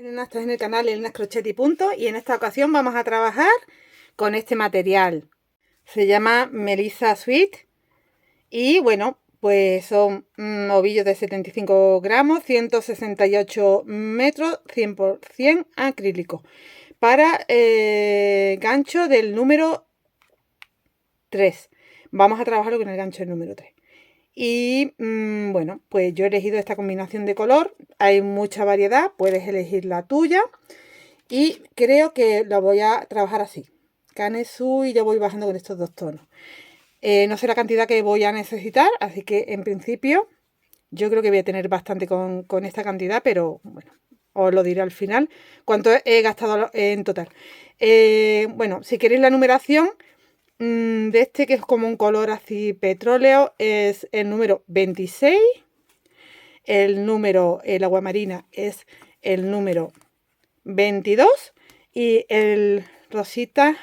Elena, estás en el canal Elena Crochet y Punto, y en esta ocasión vamos a trabajar con este material. Se llama Melissa Sweet y bueno, pues son ovillos de 75 gramos, 168 metros, 100% acrílico. Para gancho del número 3. Vamos a trabajarlo con el gancho del número 3. Y bueno, pues yo he elegido esta combinación de color. Hay mucha variedad, puedes elegir la tuya. Y creo que lo voy a trabajar así. Canesú y yo voy bajando con estos dos tonos. No sé la cantidad que voy a necesitar, así que en principio yo creo que voy a tener bastante con esta cantidad, pero bueno, os lo diré al final cuánto he gastado en total. Bueno, si queréis la numeración de este, que es como un color así petróleo, es el número 26. El agua marina es el número 22 y el rosita,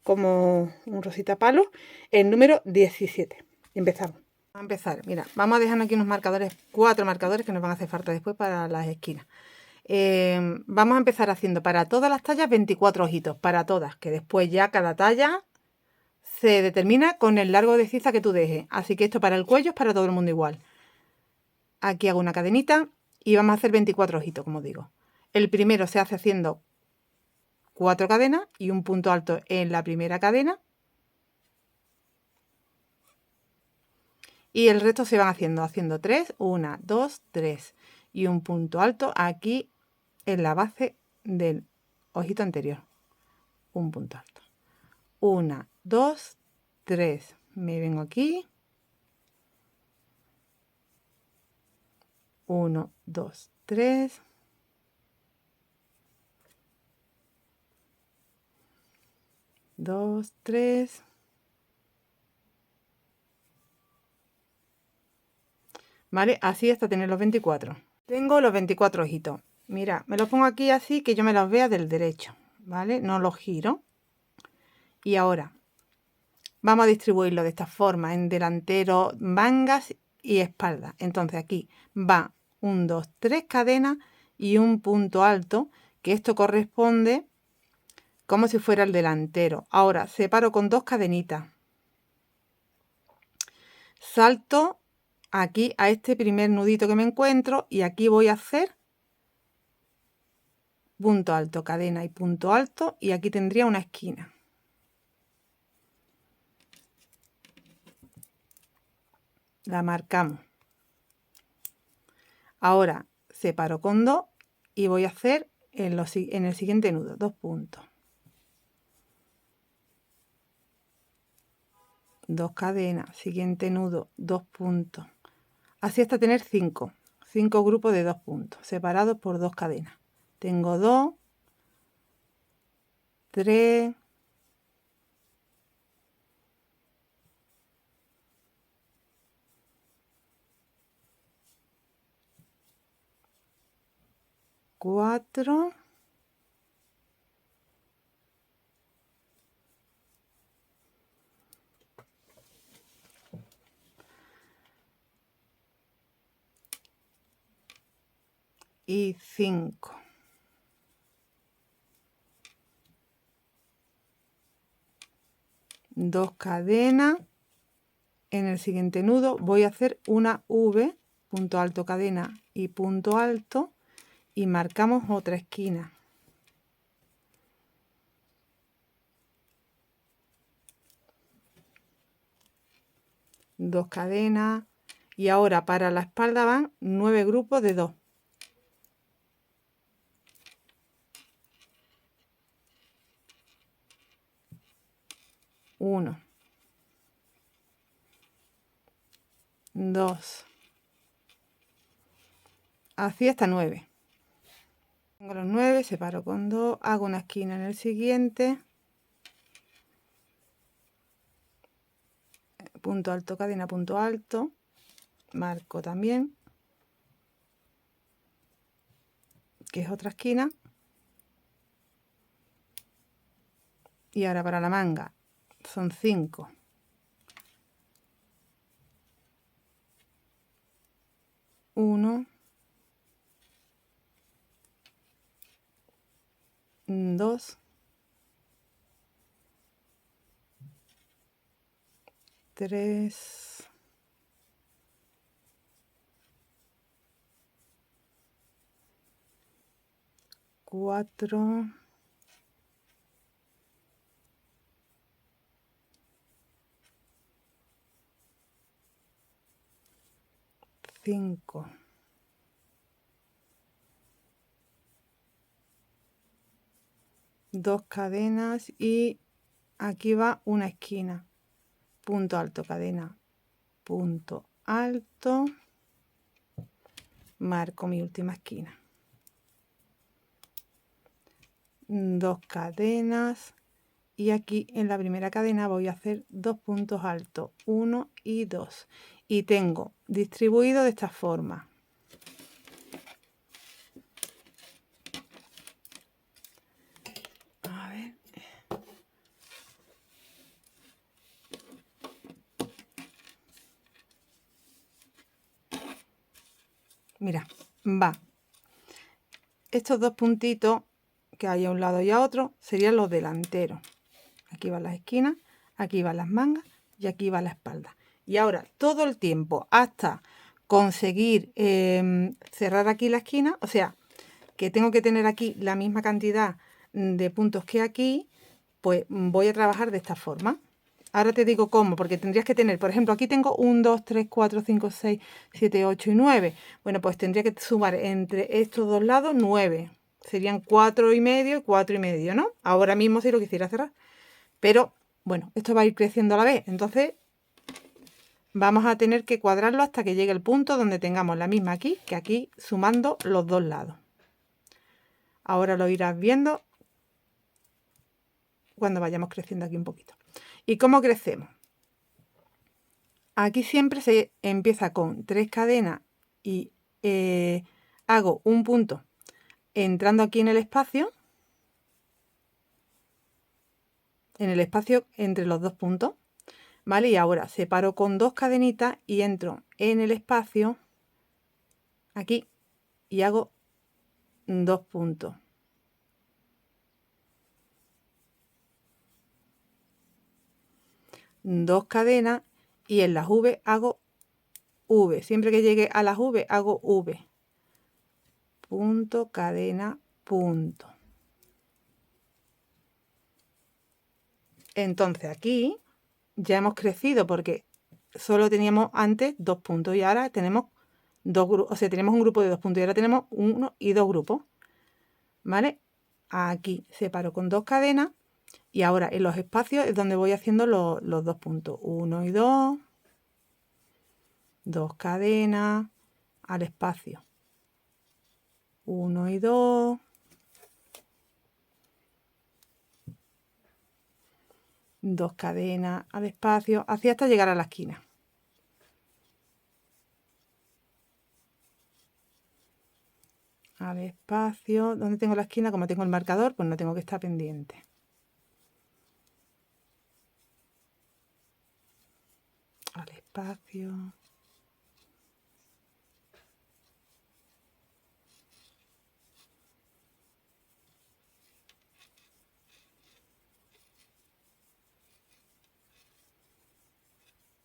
como un rosita palo, el número 17. Empezamos. Vamos a empezar. Mira, vamos a dejar aquí unos marcadores, 4 marcadores que nos van a hacer falta después para las esquinas. Vamos a empezar haciendo para todas las tallas 24 ojitos, para todas, que después ya cada talla se determina con el largo de ciza que tú dejes. Así que esto para el cuello es para todo el mundo igual. Aquí hago una cadenita y vamos a hacer 24 ojitos, como digo. El primero se hace haciendo 4 cadenas y un punto alto en la primera cadena. Y el resto se van haciendo 3, 1, 2, 3. Y un punto alto aquí en la base del ojito anterior. Un punto alto. 1, 2, 3. Me vengo aquí. 1, 2, 3. 2, 3. ¿Vale? Así hasta tener los 24. Tengo los 24 ojitos. Mira, me los pongo aquí así que yo me los vea del derecho, ¿vale? No los giro. Y ahora vamos a distribuirlo de esta forma en delantero, mangas y espalda. Entonces aquí va 1, 2, 3 cadenas y un punto alto, que esto corresponde como si fuera el delantero. Ahora separo con 2 cadenitas. Salto aquí a este primer nudito que me encuentro y aquí voy a hacer punto alto, cadena y punto alto, y aquí tendría una esquina. La marcamos. Ahora separo con 2 y voy a hacer en el siguiente nudo 2 puntos. 2 cadenas, siguiente nudo, 2 puntos. Así hasta tener 5 grupos de 2 puntos, separados por 2 cadenas. Tengo 2, 3, 4, y 5. Dos cadenas. En el siguiente nudo voy a hacer una V, punto alto, cadena y punto alto, y marcamos otra esquina. Dos cadenas, y ahora para la espalda van 9 grupos de 2. 1, 2, así hasta 9. Tengo los 9, separo con 2, hago una esquina en el siguiente, punto alto, cadena, punto alto, marco también, que es otra esquina, y ahora para la manga son 5. 1, 2, 3, 4, 5, 2 cadenas y aquí va una esquina, punto alto, cadena, punto alto, marco mi última esquina, 2 cadenas y aquí en la primera cadena voy a hacer 2 puntos altos, 1 y 2, y tengo distribuido de esta forma. A ver. Mira, va. Estos 2 puntitos que hay a un lado y a otro serían los delanteros. Aquí van las esquinas, aquí van las mangas y aquí va la espalda. Y ahora todo el tiempo hasta conseguir cerrar aquí la esquina, o sea, que tengo que tener aquí la misma cantidad de puntos que aquí, pues voy a trabajar de esta forma. Ahora te digo cómo, porque tendrías que tener, por ejemplo, aquí tengo 1, 2, 3, 4, 5, 6, 7, 8 y 9. Bueno, pues tendría que sumar entre estos dos lados 9. Serían 4 y medio y 4 y medio, ¿no? Ahora mismo si lo quisiera cerrar. Pero, bueno, esto va a ir creciendo a la vez. Entonces, vamos a tener que cuadrarlo hasta que llegue el punto donde tengamos la misma aquí que aquí, sumando los dos lados. Ahora lo irás viendo cuando vayamos creciendo aquí un poquito. ¿Y cómo crecemos? Aquí siempre se empieza con 3 cadenas y hago un punto entrando aquí en el espacio entre los dos puntos, ¿vale? Y ahora separo con 2 cadenitas y entro en el espacio aquí y hago 2 puntos. Dos cadenas y en las V hago V. Siempre que llegue a las V hago V. Punto, cadena, punto. Entonces aquí ya hemos crecido porque solo teníamos antes 2 puntos y ahora tenemos 2 grupos, o sea, tenemos un grupo de 2 puntos y ahora tenemos 1 y 2 grupos, ¿vale? Aquí separo con 2 cadenas y ahora en los espacios es donde voy haciendo los 2 puntos, 1 y 2, 2 cadenas al espacio, 1 y 2, 2 cadenas al espacio, así hasta llegar a la esquina. Al espacio, ¿dónde tengo la esquina? Como tengo el marcador, pues no tengo que estar pendiente. Al espacio.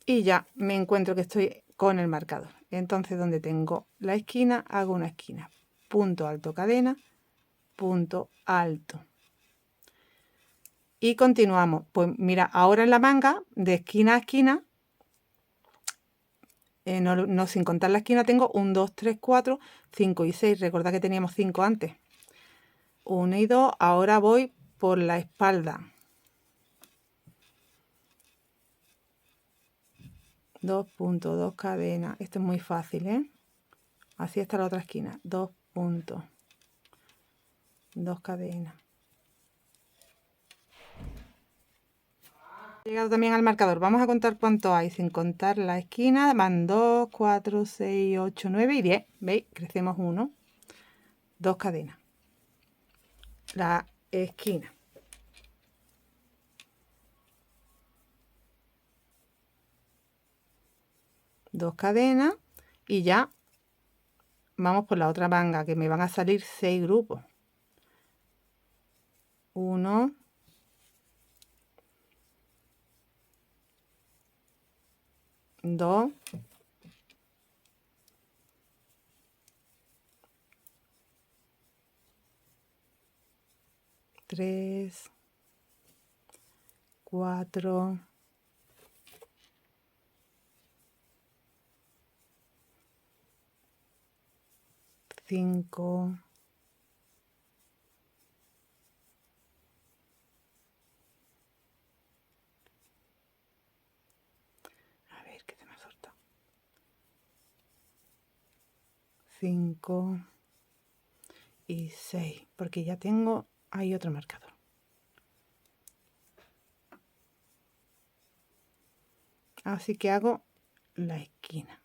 Y ya me encuentro que estoy con el marcador. Entonces, donde tengo la esquina, hago una esquina. Punto alto, cadena, punto alto. Y continuamos. Pues mira, ahora en la manga, de esquina a esquina, no sin contar la esquina, tengo 1, 2, 3, 4, 5 y 6. Recordad que teníamos 5 antes. 1 y 2. Ahora voy por la espalda. 2 puntos, 2 cadenas. Esto es muy fácil, ¿eh? Así está la otra esquina. 2 puntos, 2 cadenas. He llegado también al marcador. Vamos a contar cuánto hay. Sin contar la esquina, van 2, 4, 6, 8, 9 y 10. ¿Veis? Crecemos 1. 2 cadenas. La esquina. Dos cadenas y ya vamos por la otra manga, que me van a salir 6 grupos. 1, 2, 3, 4, 5, 5 y 6, porque ya tengo ahí otro marcador. Así que hago la esquina.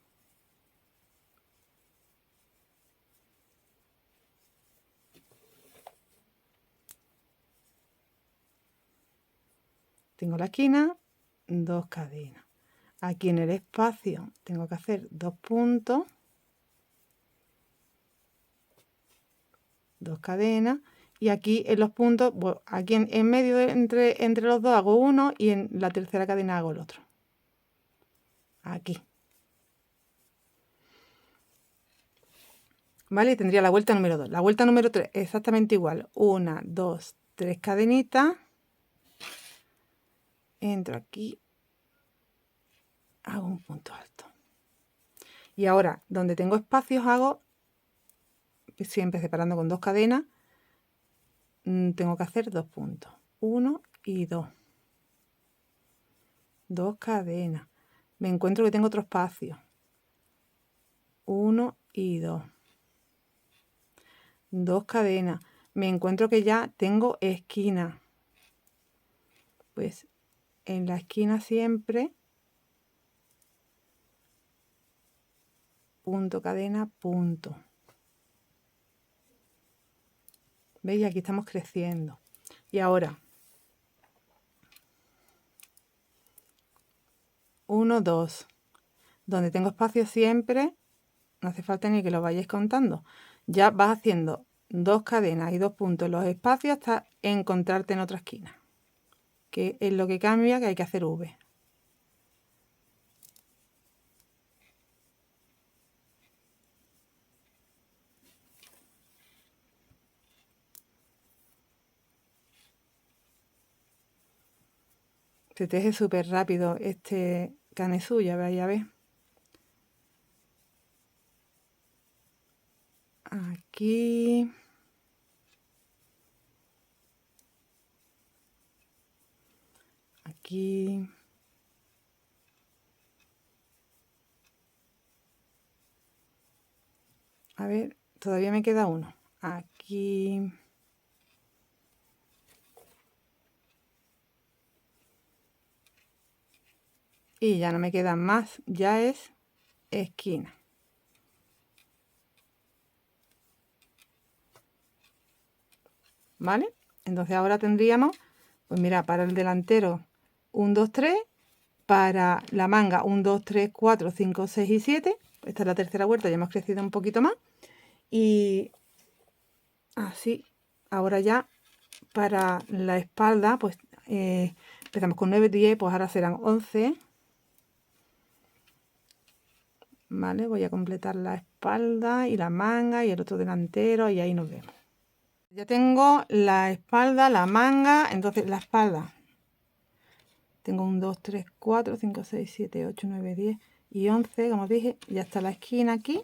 Tengo la esquina, 2 cadenas. Aquí en el espacio tengo que hacer 2 puntos, 2 cadenas, y aquí en los puntos, bueno, aquí en medio entre los dos hago uno y en la tercera cadena hago el otro. Aquí. ¿Vale? Y tendría la vuelta número 2. La vuelta número 3 exactamente igual. 1, 2, 3 cadenitas. Entro aquí. Hago un punto alto. Y ahora, donde tengo espacios, hago, siempre separando con 2 cadenas, tengo que hacer 2 puntos. 1 y 2. 2 cadenas. Me encuentro que tengo otro espacio. 1 y 2. 2 cadenas. Me encuentro que ya tengo esquina. Pues en la esquina siempre punto, cadena, punto. ¿Veis? Aquí estamos creciendo. Y ahora 1, 2. Donde tengo espacio siempre, no hace falta ni que lo vayáis contando. Ya vas haciendo 2 cadenas y 2 puntos en los espacios hasta encontrarte en otra esquina. Que es lo que cambia, que hay que hacer V. Se teje súper rápido este canesú, ya veis, ya ves. Aquí. Aquí. A ver, todavía me queda uno. Aquí. Y ya no me quedan más, ya es esquina. ¿Vale? Entonces ahora tendríamos, pues mira, para el delantero 1, 2, 3, para la manga 1, 2, 3, 4, 5, 6 y 7. Esta es la tercera vuelta, ya hemos crecido un poquito más. Y así, ahora ya para la espalda, pues empezamos con 9, 10, pues ahora serán 11. Vale, voy a completar la espalda y la manga y el otro delantero y ahí nos vemos. Ya tengo la espalda, la manga, entonces la espalda. Tengo 1, 2, 3, 4, 5, 6, 7, 8, 9, 10 y 11, como os dije. Ya está la esquina aquí.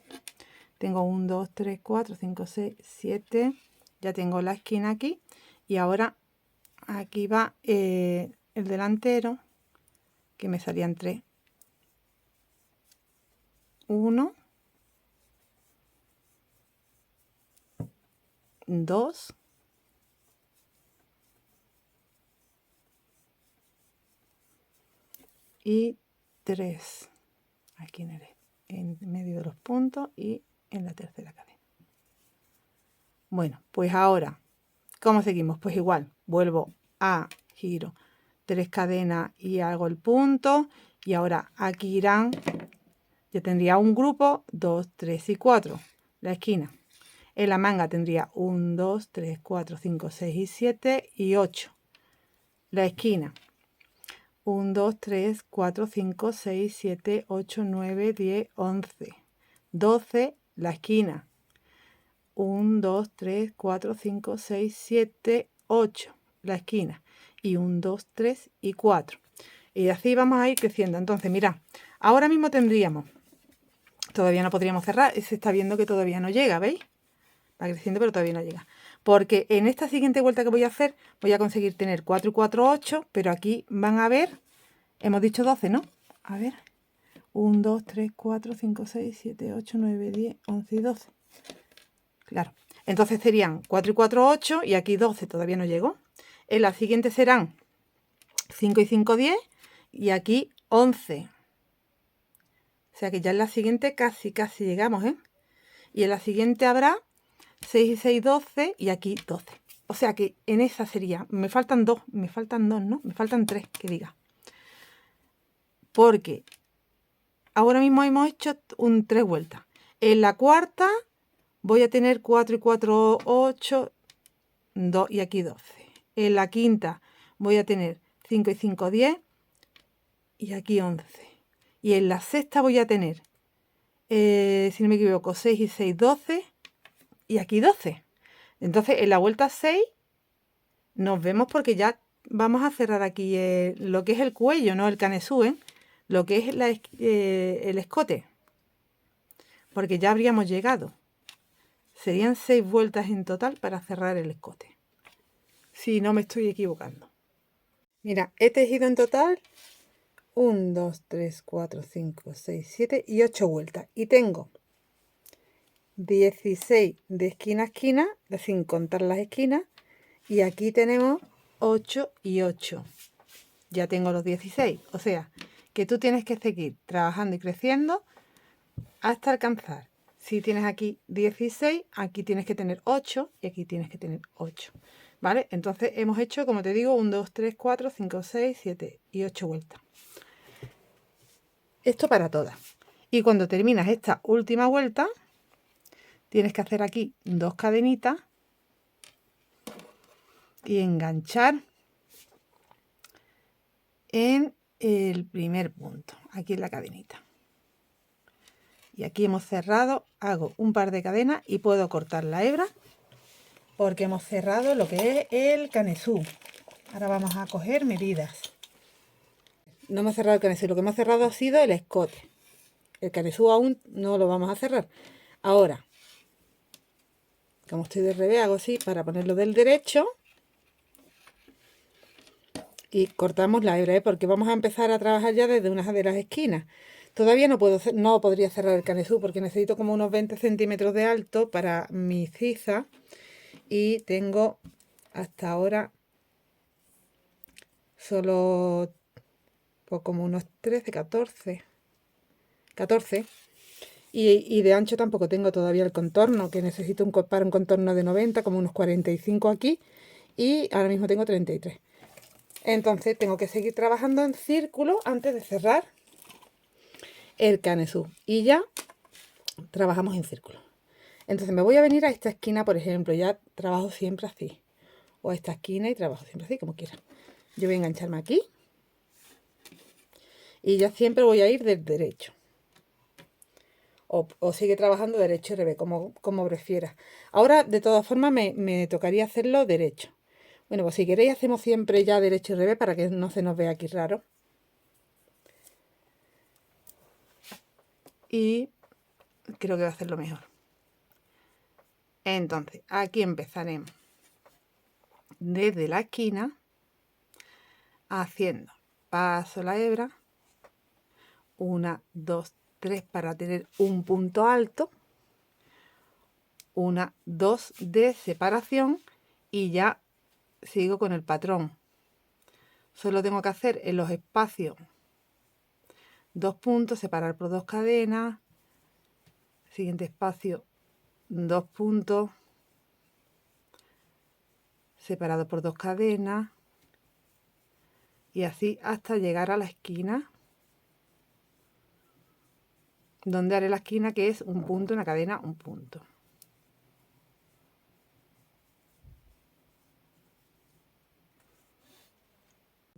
Tengo 1, 2, 3, 4, 5, 6, 7. Ya tengo la esquina aquí. Y ahora aquí va el delantero, que me salían 3. 1, 2, y 3. Aquí en medio de los puntos y en la tercera cadena. Bueno, pues ahora, ¿cómo seguimos? Pues igual, vuelvo a giro 3 cadenas y hago el punto. Y ahora aquí irán, ya tendría un grupo, 2, 3 y 4, la esquina. En la manga tendría 1, 2, 3, 4, 5, 6 y 7 y 8. La esquina 1, 2, 3, 4, 5, 6, 7, 8, 9, 10, 11, 12 la esquina 1, 2, 3, 4, 5, 6, 7, 8 la esquina y 1, 2, 3 y 4. Y así vamos a ir creciendo. Entonces, mirad, ahora mismo tendríamos, todavía no podríamos cerrar, se está viendo que todavía no llega, ¿veis? Va creciendo, pero todavía no llega. Porque en esta siguiente vuelta que voy a hacer, voy a conseguir tener 4 y 4, 8, pero aquí van a ver, hemos dicho 12, ¿no? A ver, 1, 2, 3, 4, 5, 6, 7, 8, 9, 10, 11 y 12. Claro, entonces serían 4 y 4, 8 y aquí 12, todavía no llego. En la siguiente serán 5 y 5, 10 y aquí 11. O sea que ya en la siguiente casi llegamos, ¿eh? Y en la siguiente habrá 6 y 6, 12 y aquí 12. O sea que en esa sería, me faltan dos, ¿no? Me faltan 3, que diga. Porque ahora mismo hemos hecho 3 vueltas. En la cuarta voy a tener 4 y 4, 8, 2 y aquí 12. En la quinta voy a tener 5 y 5, 10 y aquí 11. Y en la sexta voy a tener, si no me equivoco, 6 y 6, 12 y aquí 12. Entonces en la vuelta 6 nos vemos porque ya vamos a cerrar aquí lo que es el cuello, no el canesú, ¿eh? Lo que es el escote. Porque ya habríamos llegado. Serían 6 vueltas en total para cerrar el escote. Si no me estoy equivocando. Mira, he tejido en total 1, 2, 3, 4, 5, 6, 7 y 8 vueltas. Y tengo 16 de esquina a esquina, sin contar las esquinas. Y aquí tenemos 8 y 8. Ya tengo los 16. O sea, que tú tienes que seguir trabajando y creciendo hasta alcanzar. Si tienes aquí 16, aquí tienes que tener 8 y aquí tienes que tener 8. ¿Vale? Entonces hemos hecho, como te digo, 1, 2, 3, 4, 5, 6, 7 y 8 vueltas. Esto para todas. Y cuando terminas esta última vuelta, tienes que hacer aquí 2 cadenitas y enganchar en el primer punto, aquí en la cadenita. Y aquí hemos cerrado, hago un par de cadenas y puedo cortar la hebra porque hemos cerrado lo que es el canesú. Ahora vamos a coger medidas. No hemos cerrado el canesú, lo que hemos cerrado ha sido el escote. El canesú aún no lo vamos a cerrar. Ahora, como estoy de revés, hago así para ponerlo del derecho y cortamos la hebra, ¿eh? Porque vamos a empezar a trabajar ya desde una de las esquinas. Todavía no podría cerrar el canesú porque necesito como unos 20 centímetros de alto para mi ciza y tengo hasta ahora solo pues como unos 13, 14 y de ancho tampoco tengo todavía el contorno, que necesito para un contorno de 90, como unos 45 aquí y ahora mismo tengo 33. Entonces tengo que seguir trabajando en círculo antes de cerrar el canesú y ya trabajamos en círculo. Entonces me voy a venir a esta esquina, por ejemplo, ya trabajo siempre así, o a esta esquina y trabajo siempre así, como quiera. Yo voy a engancharme aquí y ya siempre voy a ir del derecho. O sigue trabajando derecho y revés, como prefieras. Ahora, de todas formas, me tocaría hacerlo derecho. Bueno, pues si queréis hacemos siempre ya derecho y revés para que no se nos vea aquí raro. Y creo que va a ser lo mejor. Entonces, aquí empezaremos desde la esquina haciendo paso la hebra, 1, 2, 3 para tener un punto alto, 1, 2 de separación y ya sigo con el patrón. Solo tengo que hacer en los espacios 2 puntos, separar por 2 cadenas, siguiente espacio 2 puntos, separado por 2 cadenas y así hasta llegar a la esquina, donde haré la esquina, que es un punto, una cadena, un punto.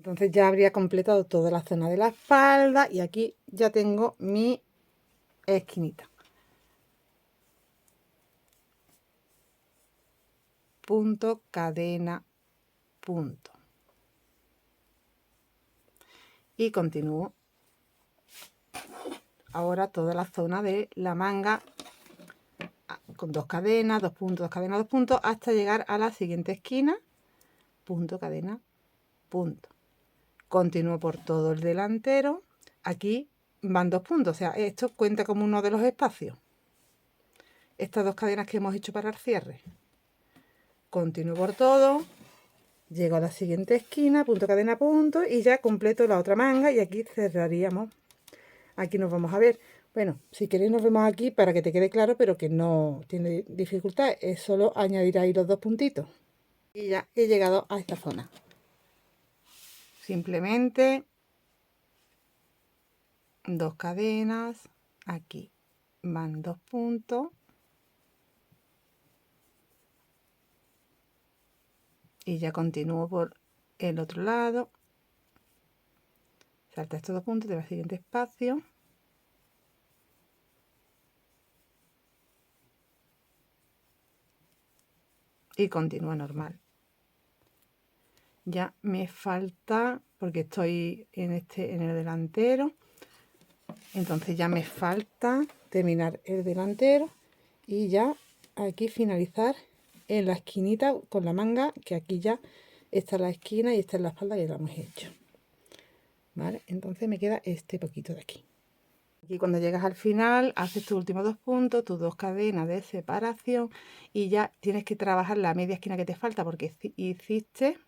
Entonces ya habría completado toda la zona de la espalda y aquí ya tengo mi esquinita. Punto, cadena, punto. Y continúo ahora toda la zona de la manga con 2 cadenas, 2 puntos, 2 cadenas, 2 puntos, hasta llegar a la siguiente esquina, punto, cadena, punto. Continúo por todo el delantero. Aquí van 2 puntos, o sea, esto cuenta como uno de los espacios. Estas 2 cadenas que hemos hecho para el cierre. Continúo por todo, llego a la siguiente esquina, punto, cadena, punto, y ya completo la otra manga y aquí cerraríamos. Aquí nos vamos a ver. Bueno, si queréis nos vemos aquí para que te quede claro, pero que no tiene dificultad. Es solo añadir ahí los 2 puntitos. Y ya he llegado a esta zona. Simplemente 2 cadenas. Aquí van 2 puntos. Y ya continúo por el otro lado. Salta estos 2 puntos, te va al siguiente espacio. Y continúa normal. Ya me falta, porque estoy en el delantero, entonces ya me falta terminar el delantero y ya aquí finalizar en la esquinita con la manga, que aquí ya está la esquina y esta es la espalda que la hemos hecho. ¿Vale? Entonces me queda este poquito de aquí. Aquí cuando llegas al final haces tus últimos 2 puntos, tus 2 cadenas de separación y ya tienes que trabajar la media esquina que te falta porque hiciste,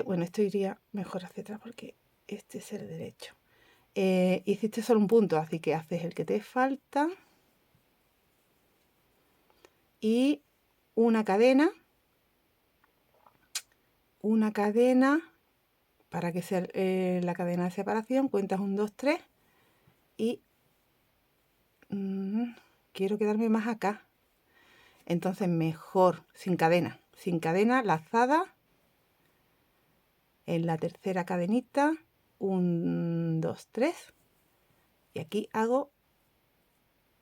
bueno, esto iría mejor hacia atrás porque este es el derecho. Hiciste solo un punto, así que haces el que te falta y una cadena para que sea la cadena de separación, cuentas 1, 2, 3 y quiero quedarme más acá, entonces mejor sin cadena lazada en la tercera cadenita, 1, 2, 3 y aquí hago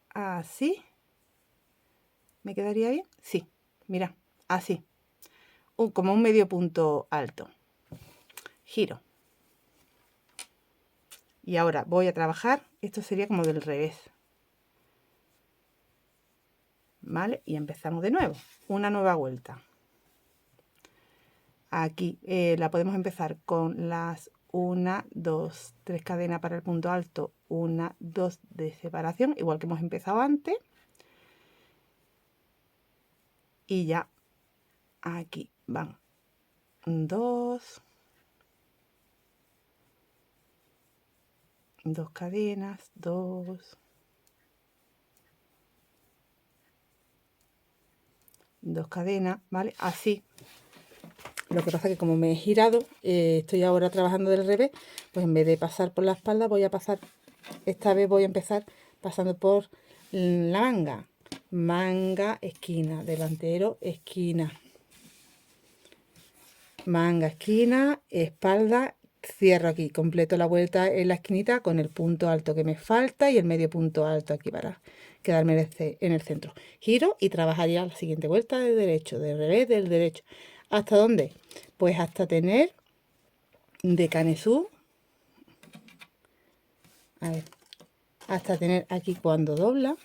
así. ¿Me quedaría bien? Sí, mira, así, como un medio punto alto. Giro. Y ahora voy a trabajar, esto sería como del revés. ¿Vale? Y empezamos de nuevo, una nueva vuelta. Aquí la podemos empezar con las 1, 2, 3 cadenas para el punto alto, 1, 2 de separación, igual que hemos empezado antes. Y ya aquí van 2 cadenas, 2 cadenas, ¿vale? Así. Lo que pasa es que como me he girado, estoy ahora trabajando del revés, pues en vez de pasar por la espalda voy a pasar, esta vez voy a empezar pasando por la manga. Manga, esquina, delantero, esquina. Manga, esquina, espalda, cierro aquí, completo la vuelta en la esquinita con el punto alto que me falta y el medio punto alto aquí para quedarme en el centro. Giro y trabajaría la siguiente vuelta del derecho, del revés, del derecho. ¿Hasta dónde? Pues hasta tener de canesú, a ver, hasta tener aquí cuando dobla,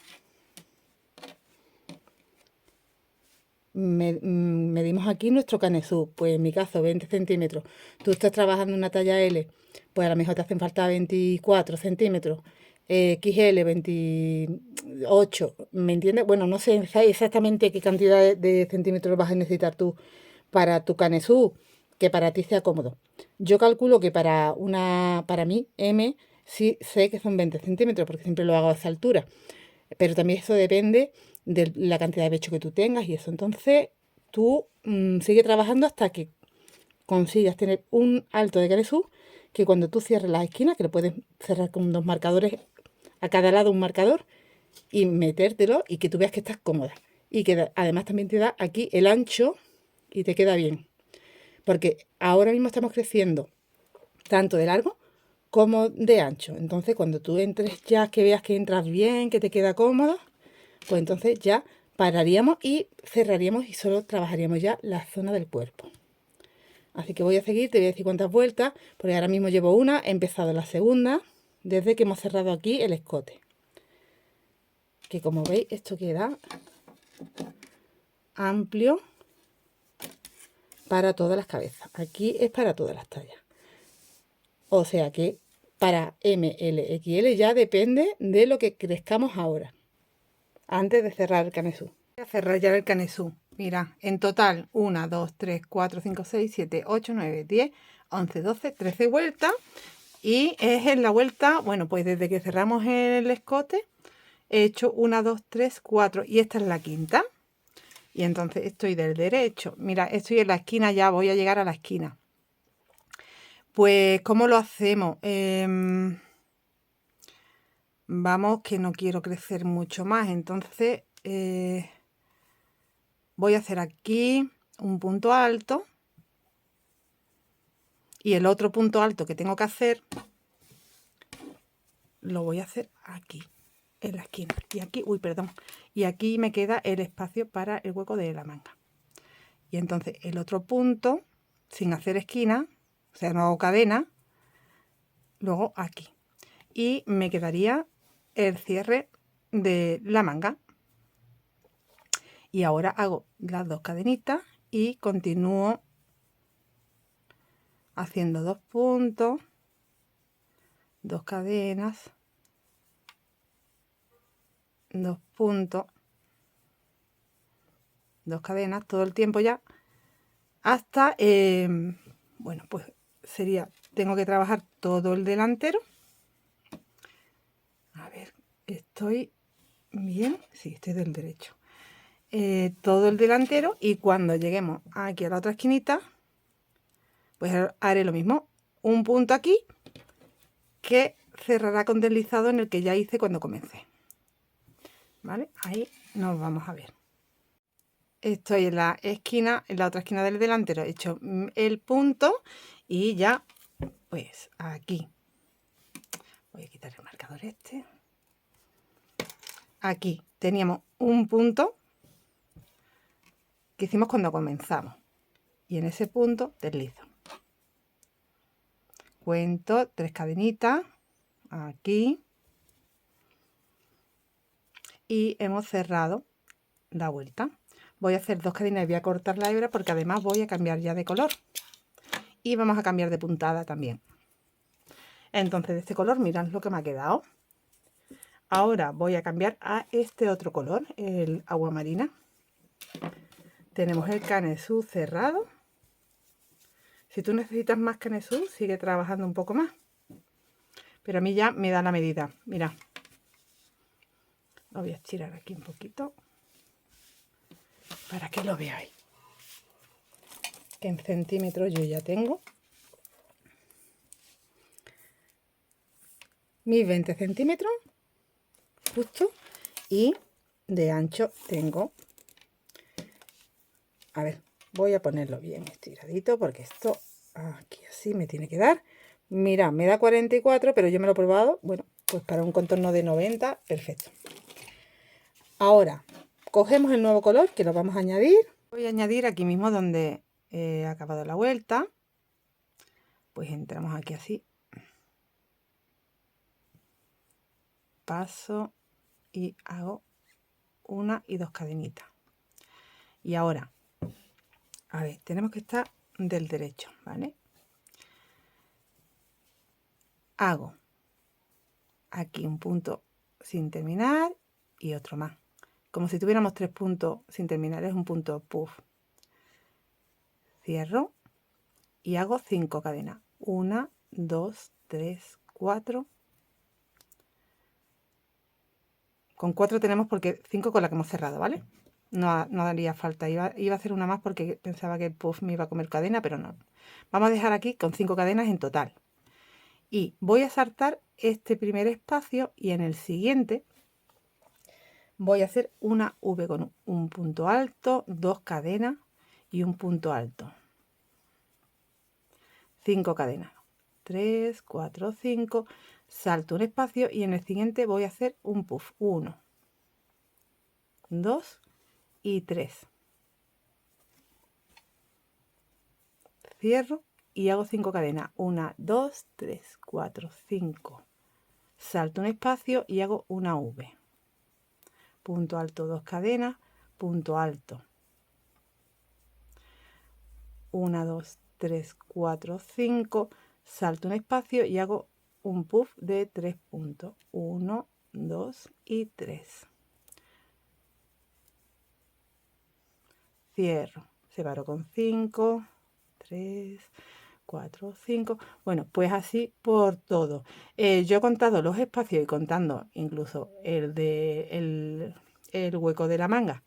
medimos aquí nuestro canesú, pues en mi caso 20 centímetros. Tú estás trabajando una talla L, pues a lo mejor te hacen falta 24 centímetros. XL 28, ¿me entiendes? Bueno, no sé exactamente qué cantidad de centímetros vas a necesitar tú para tu canesú, que para ti sea cómodo. Yo calculo que para mí, M, sí sé que son 20 centímetros, porque siempre lo hago a esa altura. Pero también eso depende de la cantidad de pecho que tú tengas y eso. Entonces, tú sigue trabajando hasta que consigas tener un alto de canesú, que cuando tú cierres las esquinas, que lo puedes cerrar con 2 marcadores, a cada lado un marcador, y metértelo y que tú veas que estás cómoda. Y que además también te da aquí el ancho y te queda bien. porque ahora mismo estamos creciendo tanto de largo como de ancho. Entonces, cuando tú entres ya, que veas que entras bien, que te queda cómodo, pues entonces ya pararíamos y cerraríamos y solo trabajaríamos ya la zona del cuerpo. Así que voy a seguir, te voy a decir cuántas vueltas, porque ahora mismo llevo una, he empezado la segunda, desde que hemos cerrado aquí el escote. Que como veis, esto queda amplio para todas las cabezas. Aquí es para todas las tallas. O sea que para M, L, XL ya depende de lo que crezcamos ahora. Antes de cerrar el canesú. Voy a cerrar ya el canesú. Mira, en total 1, 2, 3, 4, 5, 6, 7, 8, 9, 10, 11, 12, 13 vueltas. Y es en la vuelta, bueno, pues desde que cerramos el escote, he hecho 1, 2, 3, 4 y esta es la quinta. Y entonces estoy del derecho. Mira, estoy en la esquina ya, voy a llegar a la esquina. Pues, ¿cómo lo hacemos? Vamos, que no quiero crecer mucho más. Entonces, voy a hacer aquí un punto alto. Y el otro punto alto que tengo que hacer, lo voy a hacer aquí, en la esquina. Y aquí, uy, perdón. Y aquí me queda el espacio para el hueco de la manga. Y entonces el otro punto, sin hacer esquina, o sea, no hago cadena, luego aquí. Y me quedaría el cierre de la manga. Y ahora hago las dos cadenitas y continúo haciendo 2 puntos, 2 cadenas, 2 puntos, 2 cadenas, todo el tiempo ya, hasta, bueno, pues sería, tengo que trabajar todo el delantero. A ver, estoy bien, sí, estoy del derecho. Todo el delantero y cuando lleguemos aquí a la otra esquinita, pues haré lo mismo, un punto aquí que cerrará con deslizado en el que ya hice cuando comencé. ¿Vale? Ahí nos vamos a ver. Estoy en la esquina, en la otra esquina del delantero, he hecho el punto y ya, pues aquí. Voy a quitar el marcador este. Aquí teníamos un punto que hicimos cuando comenzamos. Y en ese punto deslizo. Cuento 3 cadenitas aquí. Y hemos cerrado la vuelta. Voy a hacer 2 cadenas y voy a cortar la hebra porque además voy a cambiar ya de color. Y vamos a cambiar de puntada también. Entonces de este color, mirad lo que me ha quedado. Ahora voy a cambiar a este otro color, el agua marina. Tenemos el canesú cerrado. Si tú necesitas más canesú, sigue trabajando un poco más. Pero a mí ya me da la medida. Mirad. Lo voy a estirar aquí un poquito para que lo veáis. Que en centímetros yo ya tengo mis 20 centímetros justo, y de ancho tengo, a ver, voy a ponerlo bien estiradito porque esto aquí así me tiene que dar. Mira, me da 44, pero yo me lo he probado, bueno, pues para un contorno de 90, perfecto. Ahora cogemos el nuevo color que lo vamos a añadir. Voy a añadir aquí mismo donde he acabado la vuelta. Pues entramos aquí así, paso y hago 1 y 2 cadenitas. Y ahora, a ver, tenemos que estar del derecho, ¿vale? Hago aquí un punto sin terminar y otro más, como si tuviéramos 3 puntos sin terminar, es un punto puff. Cierro y hago 5 cadenas, 1, 2, 3, 4. Con 4 tenemos porque 5 con la que hemos cerrado, ¿vale? No daría falta, iba a hacer una más porque pensaba que el puff me iba a comer cadena, pero no. Vamos a dejar aquí con 5 cadenas en total. Y voy a saltar este primer espacio y en el siguiente voy a hacer una V con un punto alto, 2 cadenas y un punto alto. 5 cadenas, 3, 4, 5, salto un espacio y en el siguiente voy a hacer un puff, 1, 2 y 3, cierro y hago 5 cadenas, 1, 2, 3, 4, 5, salto un espacio y hago una V, punto alto, 2 cadenas, punto alto, 1, 2, 3, 4, 5, salto un espacio y hago un puff de 3 puntos, 1, 2 y 3, cierro, separo con 5, 3, 4, 5, bueno, pues así por todo. Yo he contado los espacios y contando incluso el hueco de la manga.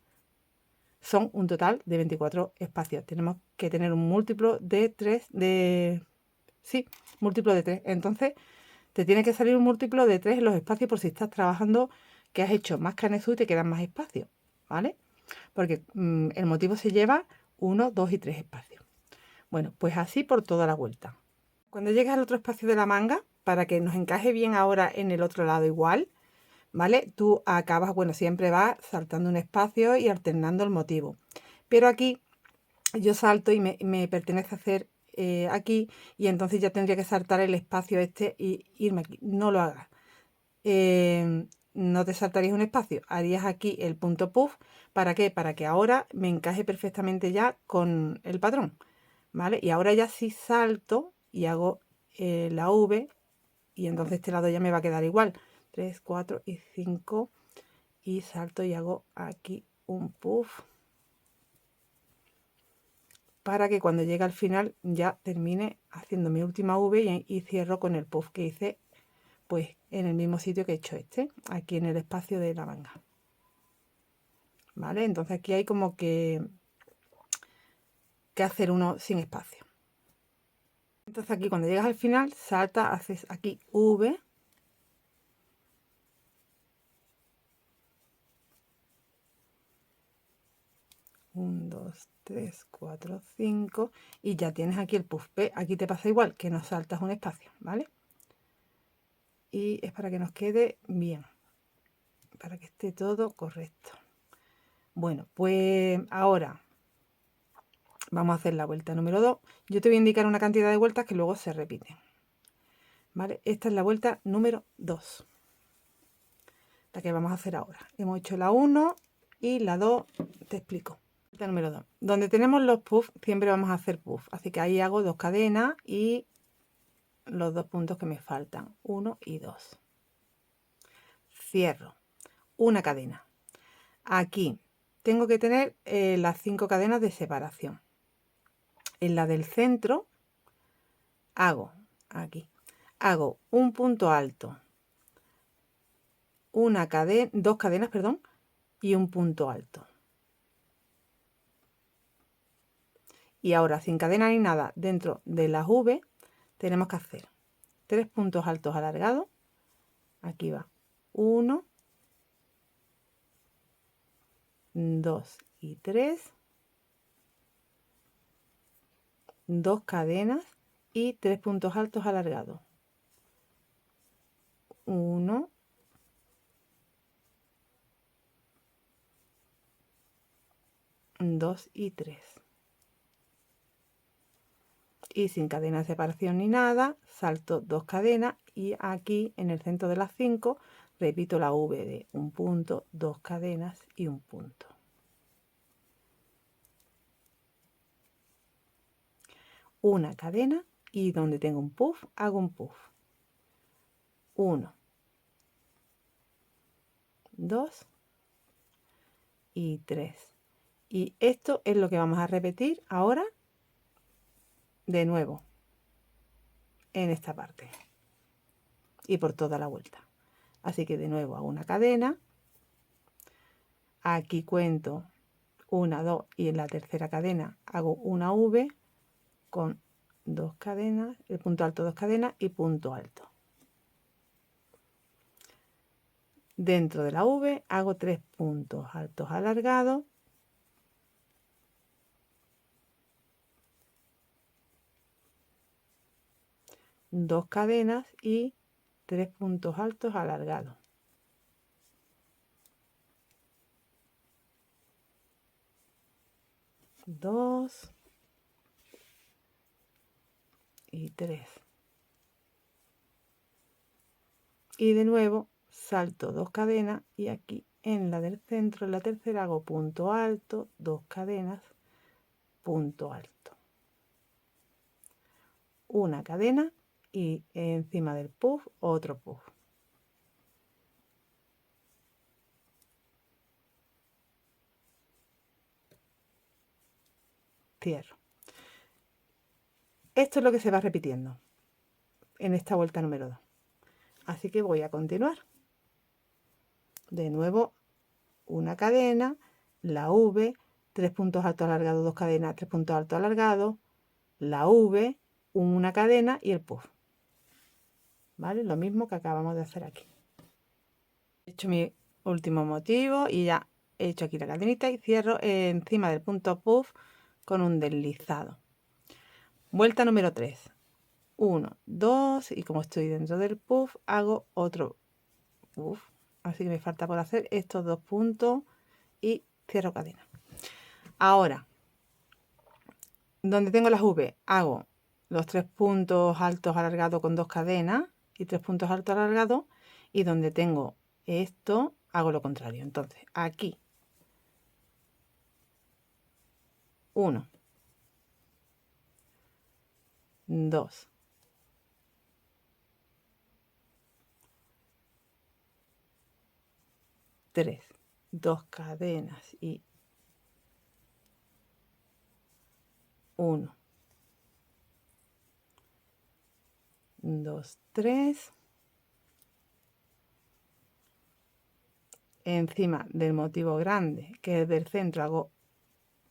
Son un total de 24 espacios. Tenemos que tener un múltiplo de 3, sí, múltiplo de 3. Entonces, te tiene que salir un múltiplo de 3 en los espacios por si estás trabajando que has hecho más canesú y te quedan más espacios, ¿vale? Porque el motivo se lleva 1, 2 y 3 espacios. Bueno, pues así por toda la vuelta. Cuando llegues al otro espacio de la manga, para que nos encaje bien ahora en el otro lado igual, ¿vale? Tú acabas, bueno, siempre vas saltando un espacio y alternando el motivo. Pero aquí yo salto y me pertenece hacer aquí y entonces ya tendría que saltar el espacio este y irme aquí. No lo hagas. No te saltarías un espacio, harías aquí el punto puff. ¿Para qué? Para que ahora me encaje perfectamente ya con el patrón, ¿vale? Y ahora ya sí salto y hago la V y entonces este lado ya me va a quedar igual. 3, 4 y 5 y salto y hago aquí un puff para que cuando llegue al final ya termine haciendo mi última V y cierro con el puff que hice pues en el mismo sitio que he hecho este, aquí en el espacio de la manga. ¿Vale? Entonces aquí hay como que hacer uno sin espacio. Entonces aquí cuando llegas al final, salta, haces aquí V. Un, 2, 3, 4, 5 y ya tienes aquí el puff P. Aquí te pasa igual, que no saltas un espacio, ¿vale? Y es para que nos quede bien, para que esté todo correcto. Bueno, pues ahora vamos a hacer la vuelta número 2. Yo te voy a indicar una cantidad de vueltas que luego se repiten. ¿Vale? Esta es la vuelta número 2, la que vamos a hacer ahora. Hemos hecho la 1 y la 2, te explico. Vuelta número 2. Donde tenemos los puffs, siempre vamos a hacer puff. Así que ahí hago 2 cadenas y los 2 puntos que me faltan, 1 y 2. Cierro una cadena. Aquí tengo que tener las 5 cadenas de separación. En la del centro hago aquí, hago un punto alto, una cadena, 2 cadenas, perdón, y un punto alto. Y ahora sin cadena ni nada dentro de las V tenemos que hacer 3 puntos altos alargados. Aquí va 1, 2 y 3, 2 cadenas y 3 puntos altos alargados. 1, 2 y 3. Y sin cadena de separación ni nada, salto 2 cadenas y aquí en el centro de las 5 repito la V de un punto, 2 cadenas y un punto. Una cadena y donde tengo un puff hago un puff. 1, 2 y 3. Y esto es lo que vamos a repetir ahora de nuevo en esta parte y por toda la vuelta. Así que de nuevo hago una cadena, aquí cuento 1, 2 y en la tercera cadena hago una V con 2 cadenas, el punto alto 2 cadenas y punto alto. Dentro de la V hago 3 puntos altos alargados, 2 cadenas y 3 puntos altos alargados. Dos y 3. Y de nuevo salto 2 cadenas y aquí en la del centro, en la tercera, hago punto alto, 2 cadenas, punto alto. Una cadena y encima del puff otro puff. Cierro. Esto es lo que se va repitiendo en esta vuelta número 2. Así que voy a continuar. De nuevo, una cadena, la V, 3 puntos altos alargados, 2 cadenas, 3 puntos altos alargados, la V, una cadena y el puff. ¿Vale? Lo mismo que acabamos de hacer aquí. He hecho mi último motivo y ya he hecho aquí la cadenita y cierro encima del punto puff con un deslizado. Vuelta número 3. 1, 2 y como estoy dentro del puff hago otro puff. Así que me falta por hacer estos 2 puntos y cierro cadena. Ahora, donde tengo las V, hago los 3 puntos altos alargados con 2 cadenas y 3 puntos altos alargados, y donde tengo esto hago lo contrario. Entonces aquí 1, 2, 3, 2 cadenas y 1, 2, 3. Encima del motivo grande, que es del centro, hago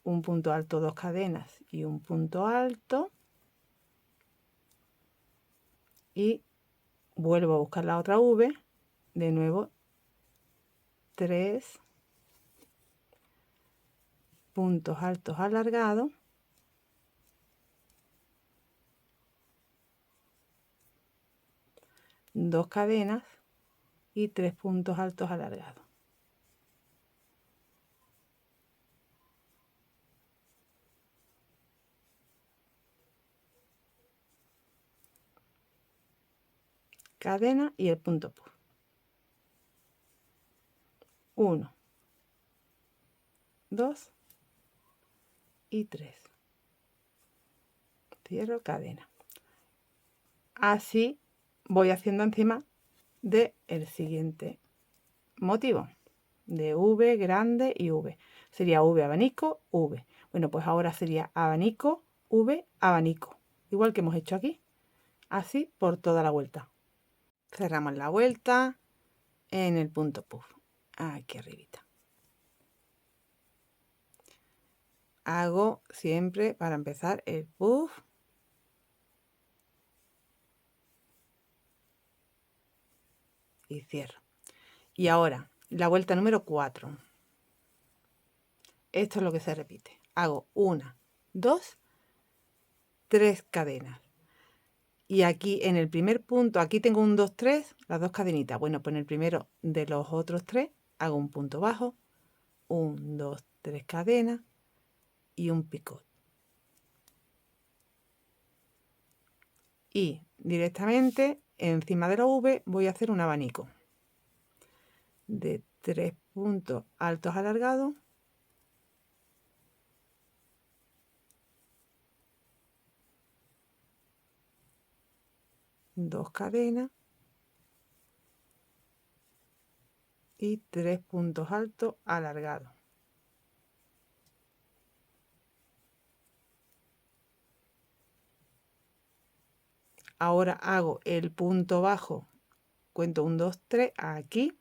un punto alto, 2 cadenas y un punto alto. Y vuelvo a buscar la otra V, de nuevo 3 puntos altos alargados, dos cadenas y 3 puntos altos alargados. Cadena y el punto puff. 1, 2 y 3. Cierro cadena. Así voy haciendo encima del siguiente motivo, de V grande y V. Sería V abanico, V. Bueno, pues ahora sería abanico, V, abanico. Igual que hemos hecho aquí. Así por toda la vuelta. Cerramos la vuelta en el punto puff. Aquí arribita. Hago siempre para empezar el puff. Y cierro. Y ahora, la vuelta número 4. Esto es lo que se repite. Hago 1, 2, 3 cadenas. Y aquí en el primer punto, aquí tengo un 2, 3, las 2 cadenitas. Bueno, pues en el primero de los otros 3 hago un punto bajo, 1, 2, 3 cadenas y un picot. Y directamente encima de la V voy a hacer un abanico de 3 puntos altos alargados, dos cadenas y 3 puntos altos alargados. Ahora hago el punto bajo, cuento 1, 2, 3 aquí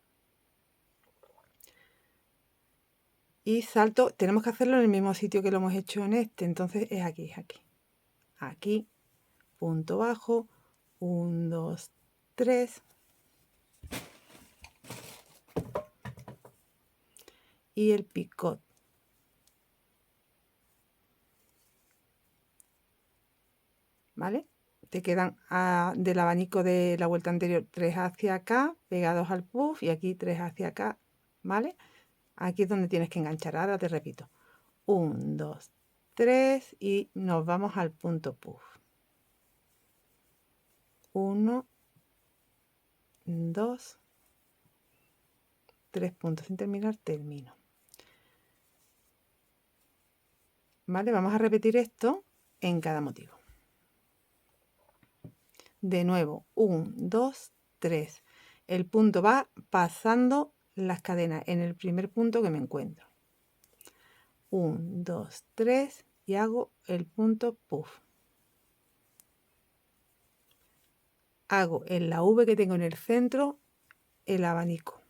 y salto. Tenemos que hacerlo en el mismo sitio que lo hemos hecho en este, entonces es aquí, aquí, punto bajo, 1, 2, 3 y el picot. ¿Vale? te quedan del abanico de la vuelta anterior 3 hacia acá, pegados al puff, y aquí 3 hacia acá, ¿vale? Aquí es donde tienes que enganchar. Ahora te repito. 1, 2, 3 y nos vamos al punto puff. 1, 2, 3 puntos sin terminar, termino. ¿Vale? Vamos a repetir esto en cada motivo. De nuevo, 1, 2, 3. El punto va pasando las cadenas en el primer punto que me encuentro. 1, 2, 3 y hago el punto puff. Hago en la V que tengo en el centro el abanico.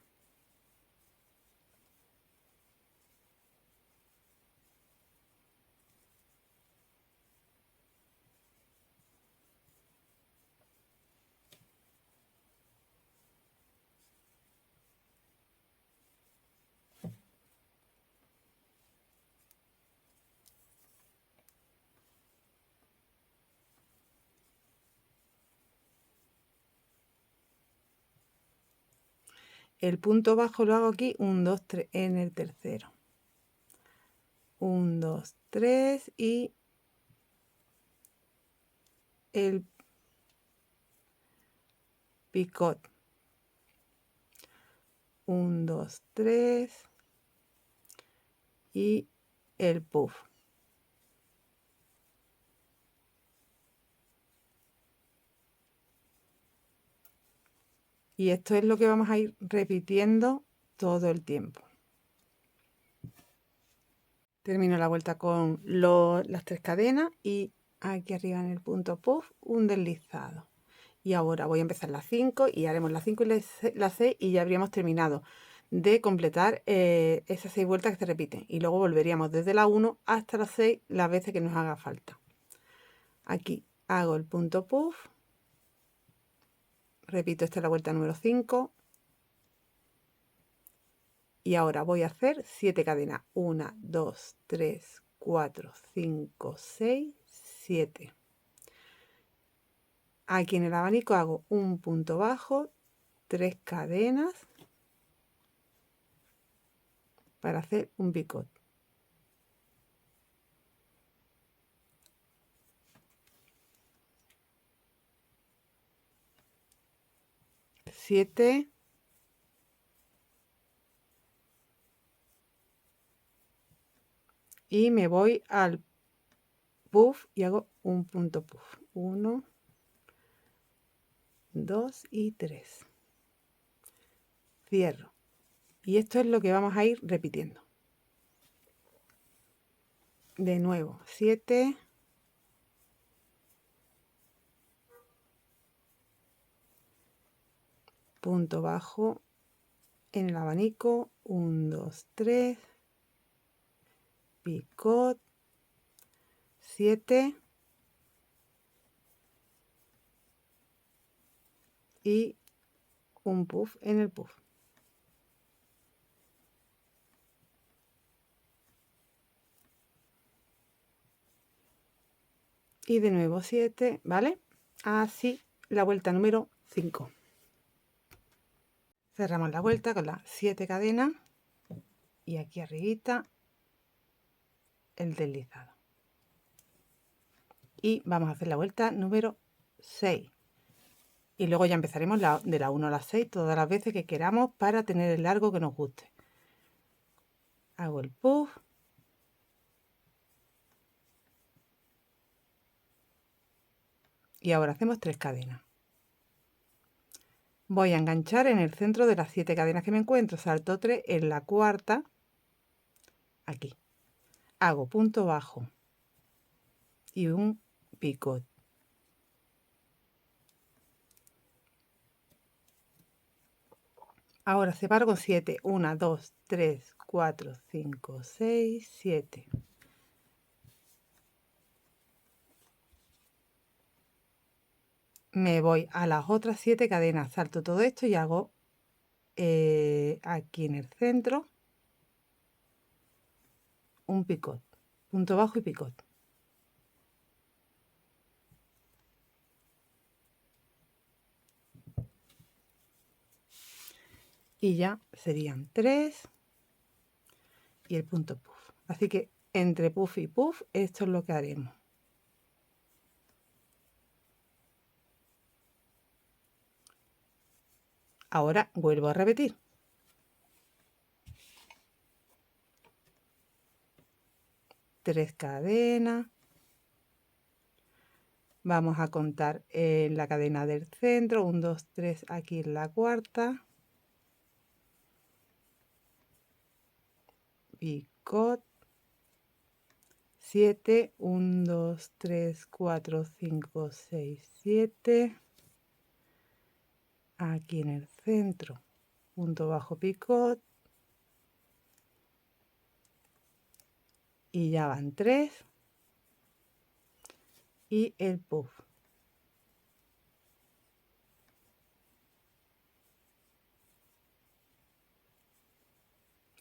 El punto bajo lo hago aquí, 1, 2, 3 en el tercero. 1, 2, 3 y el picot. 1, 2, 3 y el puff. Y esto es lo que vamos a ir repitiendo todo el tiempo. Termino la vuelta con las 3 cadenas y aquí arriba en el punto puff un deslizado. Y ahora voy a empezar las 5 y haremos las 5 y las 6 y ya habríamos terminado de completar esas 6 vueltas que se repiten. Y luego volveríamos desde la 1 hasta las 6 las veces que nos haga falta. Aquí hago el punto puff. Repito, esta es la vuelta número 5. Y ahora voy a hacer 7 cadenas. 1, 2, 3, 4, 5, 6, 7. Aquí en el abanico hago un punto bajo, 3 cadenas para hacer un picot. 7 y me voy al puff y hago un punto puff. 1, 2 y 3. Cierro. Y esto es lo que vamos a ir repitiendo. De nuevo, 7. Punto bajo en el abanico. 1, 2, 3. Picot. 7. Y un puff en el puff. Y de nuevo 7, ¿vale? Así la vuelta número 5. Cerramos la vuelta con las 7 cadenas y aquí arribita el deslizado. Y vamos a hacer la vuelta número 6. Y luego ya empezaremos de la 1 a la 6 todas las veces que queramos para tener el largo que nos guste. Hago el puff. Y ahora hacemos 3 cadenas. Voy a enganchar en el centro de las 7 cadenas que me encuentro. Salto 3 en la cuarta. Aquí. Hago punto bajo. Y un picot. Ahora separo con 7. 1, 2, 3, 4, 5, 6, 7. Me voy a las otras 7 cadenas. Salto todo esto y hago aquí en el centro un picot. Punto bajo y picot. y ya serían 3 y el punto puff. Así que entre puff y puff esto es lo que haremos. Ahora vuelvo a repetir. Tres cadenas. Vamos a contar en la cadena del centro. 1, 2, 3 aquí en la cuarta. Picot. 7, 1, 2, 3, 4, 5, 6, 7. Aquí en el centro, punto bajo picot. Y ya van 3. Y el puff.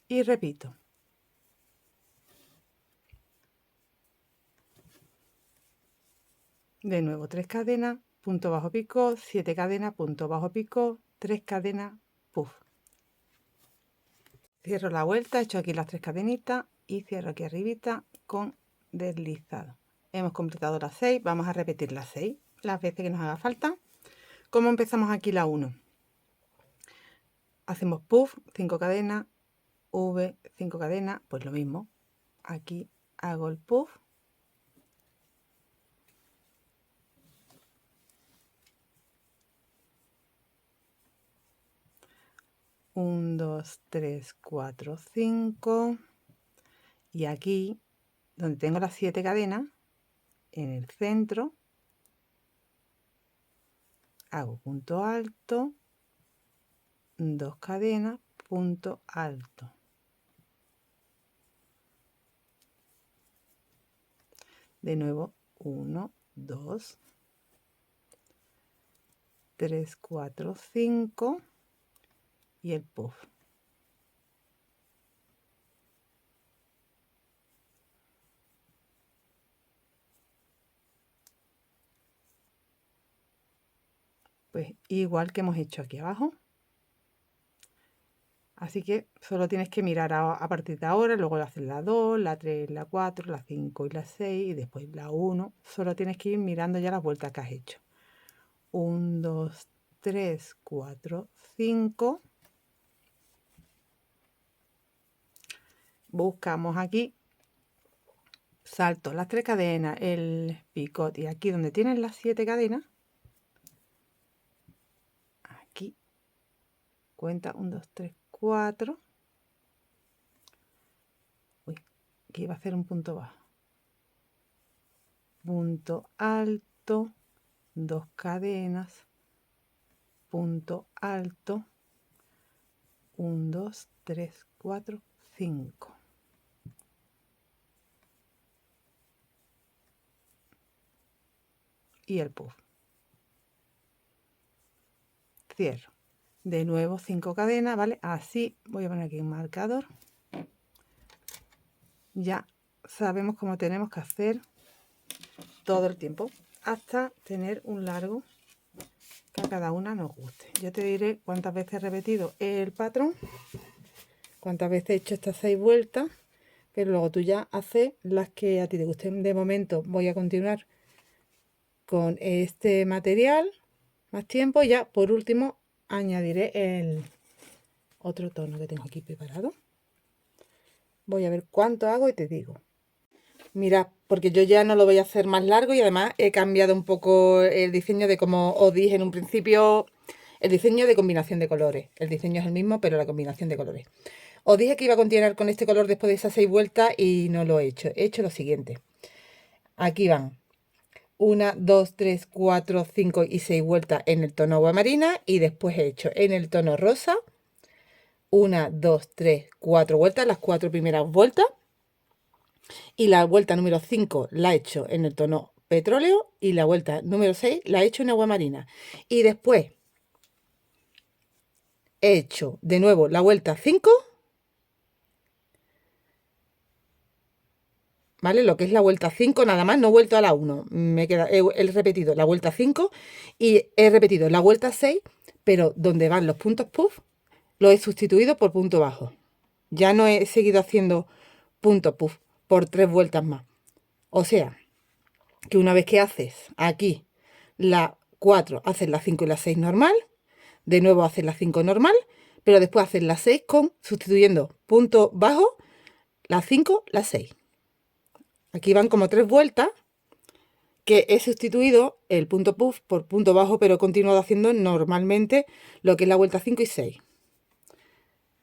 Y repito. De nuevo 3 cadenas, punto bajo picot, 7 cadenas, punto bajo picot, 3 cadenas, puff. Cierro la vuelta, he hecho aquí las 3 cadenitas y cierro aquí arribita con deslizado. Hemos completado las 6, vamos a repetir las 6 las veces que nos haga falta. ¿Cómo empezamos aquí la 1? Hacemos puff, 5 cadenas, V, 5 cadenas, pues lo mismo. Aquí hago el puff. Un, 2, 3, 4, 5. Y aquí, donde tengo las 7 cadenas, en el centro, hago punto alto, 2 cadenas, punto alto. De nuevo, 1, 2, 3, 4, 5 y el puff. Pues igual que hemos hecho aquí abajo. Así que solo tienes que mirar a partir de ahora, luego haces la 2, la 3, la 4, la 5 y la 6 y después la 1. Solo tienes que ir mirando ya las vueltas que has hecho. 1, 2, 3, 4, 5. Buscamos aquí, salto las 3 cadenas, el picot y aquí donde tienes las 7 cadenas, aquí, cuenta 1, 2, 3, 4. Uy, aquí iba a hacer un punto bajo. Punto alto, 2 cadenas, punto alto, 1, 2, 3, 4, 5. Y el puff. Cierro. De nuevo 5 cadenas, ¿vale? Así voy a poner aquí un marcador. Ya sabemos cómo tenemos que hacer todo el tiempo hasta tener un largo que a cada una nos guste. Yo te diré cuántas veces he repetido el patrón, cuántas veces he hecho estas 6 vueltas, pero luego tú ya haces las que a ti te gusten. De momento voy a continuar con este material más tiempo. Ya por último añadiré el otro tono que tengo aquí preparado. Voy a ver cuánto hago y te digo. Mira, porque yo ya no lo voy a hacer más largo y además he cambiado un poco el diseño de, como os dije en un principio, el diseño de combinación de colores. El diseño es el mismo, pero la combinación de colores. Os dije que iba a continuar con este color después de esas 6 vueltas y no lo he hecho. He hecho lo siguiente. Aquí van 1, 2, 3, 4, 5 y 6 vueltas en el tono agua marina y después he hecho en el tono rosa 1, 2, 3, 4 vueltas, las 4 primeras vueltas. Y la vuelta número 5 la he hecho en el tono petróleo y la vuelta número 6 la he hecho en agua marina. Y después he hecho de nuevo la vuelta 5, ¿vale? Lo que es la vuelta 5 nada más, no he vuelto a la 1. He repetido la vuelta 5 y he repetido la vuelta 6, pero donde van los puntos puff, lo he sustituido por punto bajo. Ya no he seguido haciendo punto puff por 3 vueltas más. O sea, que una vez que haces aquí la 4, haces la 5 y la 6 normal, de nuevo haces la 5 normal, pero después haces la 6 con, sustituyendo punto bajo, la 5, la 6. Aquí van como 3 vueltas que he sustituido el punto puff por punto bajo, pero he continuado haciendo normalmente lo que es la vuelta 5 y 6.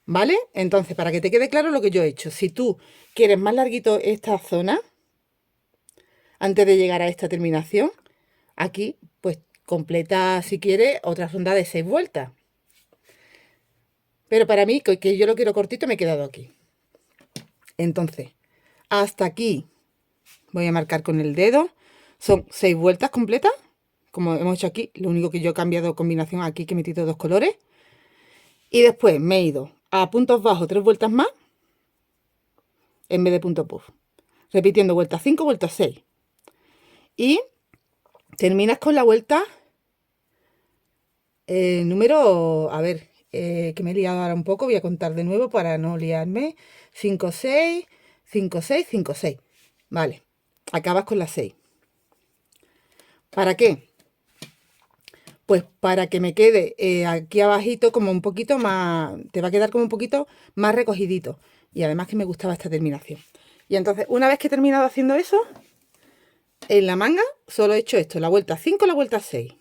¿Vale? Entonces, para que te quede claro lo que yo he hecho, si tú quieres más larguito esta zona, antes de llegar a esta terminación, aquí, pues completa, si quieres, otra ronda de 6 vueltas. Pero para mí, que yo lo quiero cortito, me he quedado aquí. Entonces, hasta aquí voy a marcar con el dedo. Son 6 vueltas completas, como hemos hecho aquí. Lo único que yo he cambiado combinación aquí, que he metido 2 colores. Y después me he ido a puntos bajos 3 vueltas más, en vez de punto puff. Repitiendo vuelta 5, vuelta 6. Y terminas con la vuelta número, a ver, que me he liado ahora un poco, voy a contar de nuevo para no liarme. 5, 6, 5, 6, 5, 6. Vale, acabas con la 6. ¿Para qué? Pues para que me quede aquí abajito como un poquito más, te va a quedar como un poquito más recogidito. Y además que me gustaba esta terminación. Y entonces, una vez que he terminado haciendo eso, en la manga solo he hecho esto, la vuelta 5, la vuelta 6.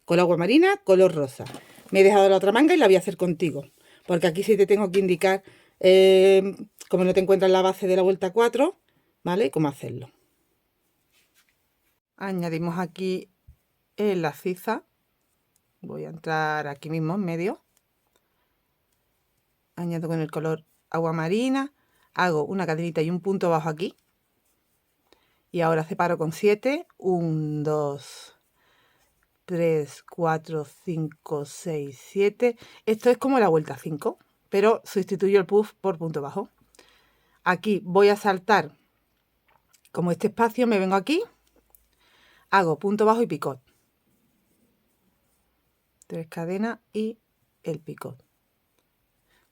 Con agua marina, color rosa. Me he dejado la otra manga y la voy a hacer contigo. Porque aquí sí te tengo que indicar, como no te encuentras la base de la vuelta 4, ¿vale? Cómo hacerlo. Añadimos aquí la ciza. Voy a entrar aquí mismo en medio. Añado con el color agua marina. Hago una cadenita y un punto bajo aquí. Y ahora separo con 7. 1, 2, 3, 4, 5, 6, 7. Esto es como la vuelta 5, pero sustituyo el puff por punto bajo. Aquí voy a saltar, como este espacio, me vengo aquí, hago punto bajo y picot. 3 cadenas y el picot.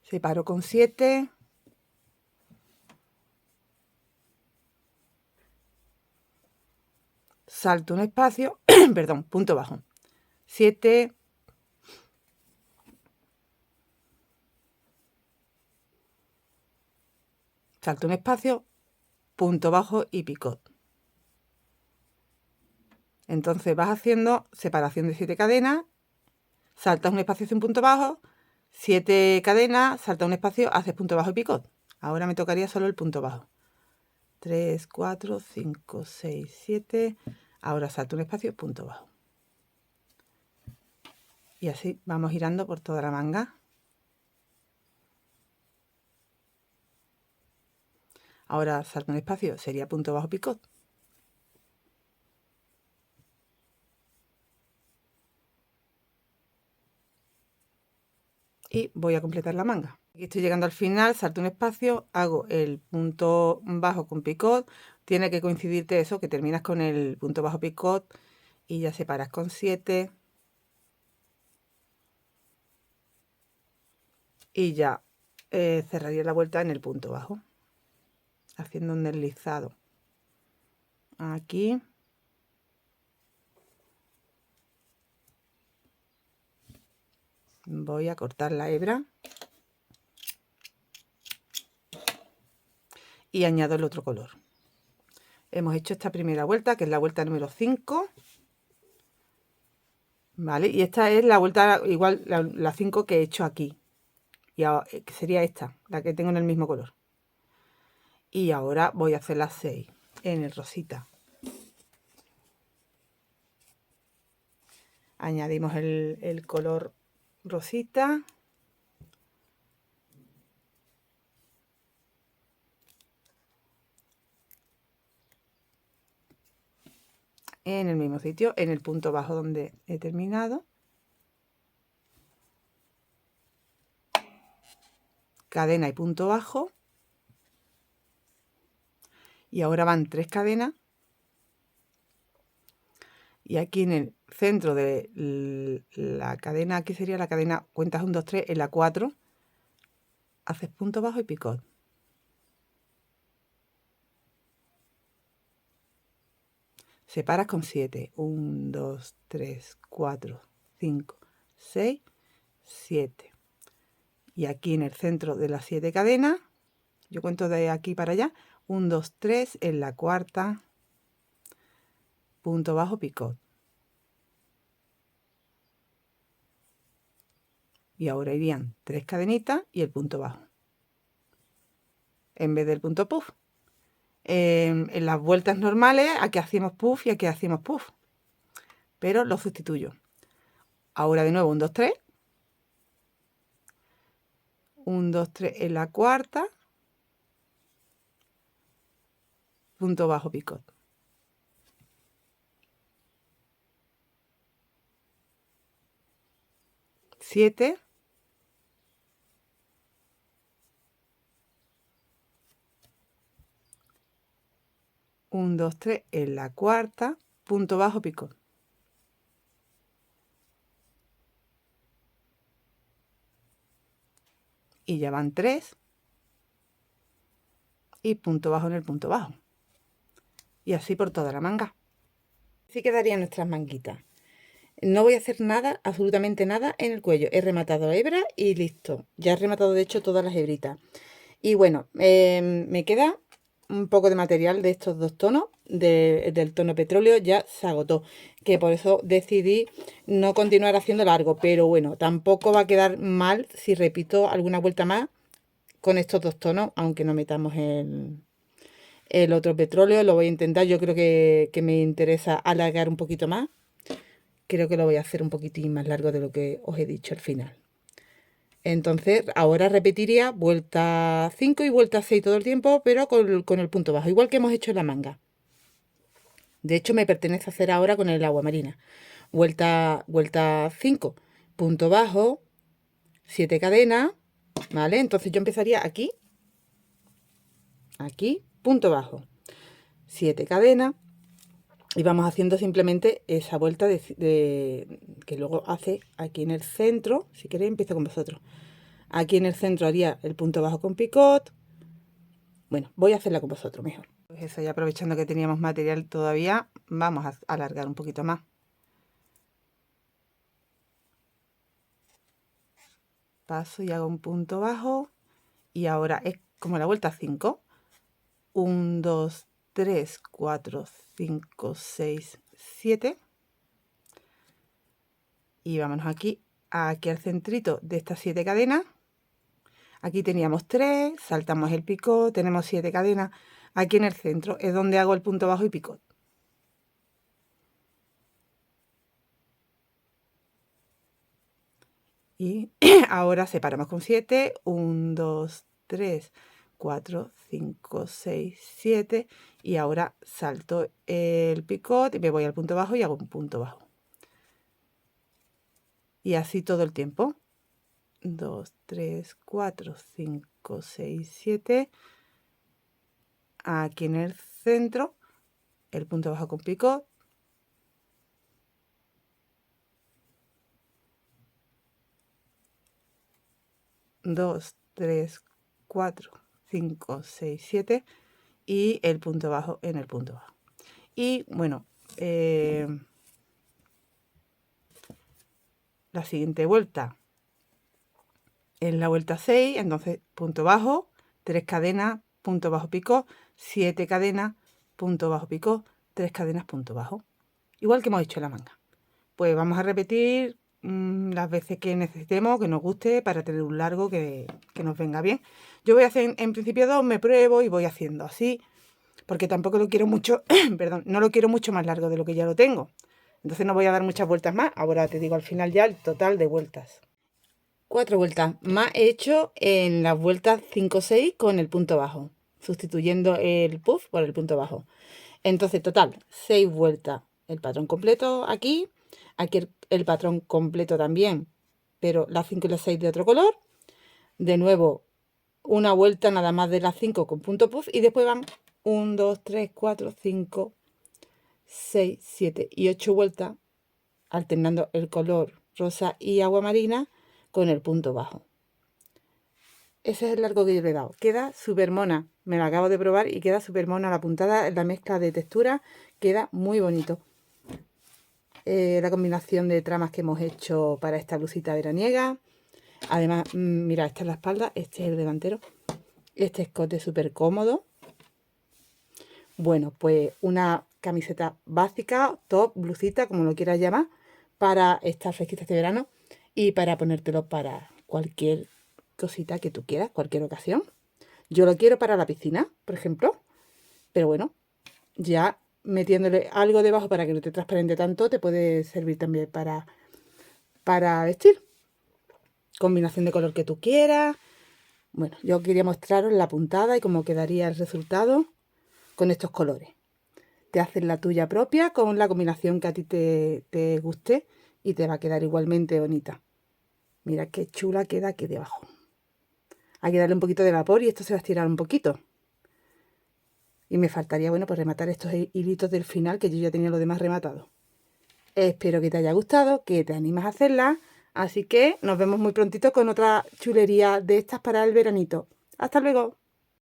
Separo con 7. Salto un espacio, perdón, punto bajo. 7. Salto un espacio, punto bajo y picot. Entonces vas haciendo separación de 7 cadenas, saltas un espacio hacia un punto bajo, 7 cadenas, saltas un espacio, haces punto bajo y picot. Ahora me tocaría solo el punto bajo. 3, 4, 5, 6, 7. Ahora salto un espacio, punto bajo. Y así vamos girando por toda la manga. Ahora salto un espacio, sería punto bajo, picot. Y voy a completar la manga. Aquí estoy llegando al final, salto un espacio, hago el punto bajo con picot. Tiene que coincidirte eso, que terminas con el punto bajo picot y ya separas con 7. Y ya cerraría la vuelta en el punto bajo, haciendo un deslizado aquí. Voy a cortar la hebra y añado el otro color. Hemos hecho esta primera vuelta, que es la vuelta número 5. ¿Vale? Y esta es la vuelta igual, la 5 que he hecho aquí. Y ahora, que sería esta, la que tengo en el mismo color. Y ahora voy a hacer las 6 en el rosita. Añadimos el color rosita. En el mismo sitio, en el punto bajo donde he terminado. Cadena y punto bajo. Y ahora van 3 cadenas. Y aquí en el centro de la cadena, aquí sería la cadena, cuentas 1, 2, 3, en la 4, haces punto bajo y picot. Separas con 7, 1, 2, 3, 4, 5, 6, 7. Y aquí en el centro de las 7 cadenas, yo cuento de aquí para allá, 1, 2, 3, en la cuarta, punto bajo, picot. Y ahora irían 3 cadenitas y el punto bajo, en vez del punto puff. En las vueltas normales, aquí hacemos puff y aquí hacemos puff, pero lo sustituyo. Ahora de nuevo 1, 2, 3, 1, 2, 3 en la cuarta, punto bajo, picot. Siete, 1, 2, 3 en la cuarta, punto bajo, picot. Y ya van 3 y punto bajo en el punto bajo. Y así por toda la manga. Así quedarían nuestras manguitas. No voy a hacer nada, absolutamente nada en el cuello. He rematado hebra y listo. Ya he rematado de hecho todas las hebritas. Y bueno, me queda un poco de material de estos dos tonos. Del tono petróleo ya se agotó, que por eso decidí no continuar haciendo largo, pero bueno, tampoco va a quedar mal si repito alguna vuelta más con estos dos tonos, aunque no metamos el otro petróleo. Lo voy a intentar. Yo creo que me interesa alargar un poquito más. Creo que lo voy a hacer un poquitín más largo de lo que os he dicho al final. Entonces ahora repetiría vuelta 5 y vuelta 6 todo el tiempo, pero con el punto bajo, igual que hemos hecho en la manga. De hecho me pertenece hacer ahora con el agua marina. Vuelta 5, punto bajo, 7 cadenas, ¿vale? Entonces yo empezaría aquí, punto bajo, 7 cadenas, y vamos haciendo simplemente esa vuelta que luego hace aquí en el centro. Si queréis empiezo con vosotros. Aquí en el centro haría el punto bajo con picot. Bueno, voy a hacerla con vosotros mejor. Pues eso, ya aprovechando que teníamos material todavía, vamos a alargar un poquito más. Paso y hago un punto bajo. Y ahora es como la vuelta 5. 1, 2, 3, 4, 5, 6, 7. Y vámonos aquí al centrito de estas 7 cadenas. Aquí teníamos 3, saltamos el picot, tenemos 7 cadenas. Aquí en el centro es donde hago el punto bajo y picot. Y ahora separamos con 7, 1, 2, 3, 4, 5, 6, 7. Y ahora salto el picot y me voy al punto bajo y hago un punto bajo. Y así todo el tiempo. 2, 3, 4, 5, 6, 7. Aquí en el centro, el punto bajo con picot. Dos, 3, 4, 5, 6, 7 y el punto bajo en el punto bajo. Y bueno, la siguiente vuelta en la vuelta 6, entonces punto bajo, 3 cadenas, punto bajo, picot, 7 cadenas, punto bajo, picot, 3 cadenas, punto bajo, igual que hemos hecho en la manga. Pues vamos a repetir las veces que necesitemos, que nos guste, para tener un largo que nos venga bien. Yo voy a hacer en principio 2, me pruebo y voy haciendo así, porque tampoco lo quiero mucho, perdón, no lo quiero mucho más largo de lo que ya lo tengo. Entonces no voy a dar muchas vueltas más. Ahora te digo al final ya el total de vueltas. 4 vueltas más he hecho en las vueltas 5, 6 con el punto bajo, sustituyendo el puff por el punto bajo. Entonces total 6 vueltas, el patrón completo aquí el patrón completo también, pero las 5 y las 6 de otro color. De nuevo una vuelta nada más de las 5 con punto puff y después van 1, 2, 3, 4, 5, 6, 7 y 8 vueltas alternando el color rosa y agua marina con el punto bajo. Ese es el largo que yo le he dado. Queda súper mona. Me la acabo de probar y queda súper mona la puntada. La mezcla de textura queda muy bonito. La combinación de tramas que hemos hecho para esta blusita veraniega. Además, mira, esta es la espalda, este es el delantero. Este escote súper cómodo. Bueno, pues una camiseta básica, top, blusita, como lo quieras llamar, para estas fresquitas de verano y para ponértelo para cualquier cosita que tú quieras, cualquier ocasión. Yo lo quiero para la piscina, por ejemplo, pero bueno, ya metiéndole algo debajo para que no te transparente tanto, te puede servir también para vestir. Combinación de color que tú quieras. Bueno, yo quería mostraros la puntada y cómo quedaría el resultado con estos colores. Te haces la tuya propia con la combinación que a ti te guste y te va a quedar igualmente bonita. Mira qué chula queda aquí debajo. Hay que darle un poquito de vapor y esto se va a estirar un poquito. Y me faltaría, bueno, pues rematar estos hilitos del final, que yo ya tenía lo demás rematado. Espero que te haya gustado, que te animes a hacerla. Así que nos vemos muy prontito con otra chulería de estas para el veranito. ¡Hasta luego!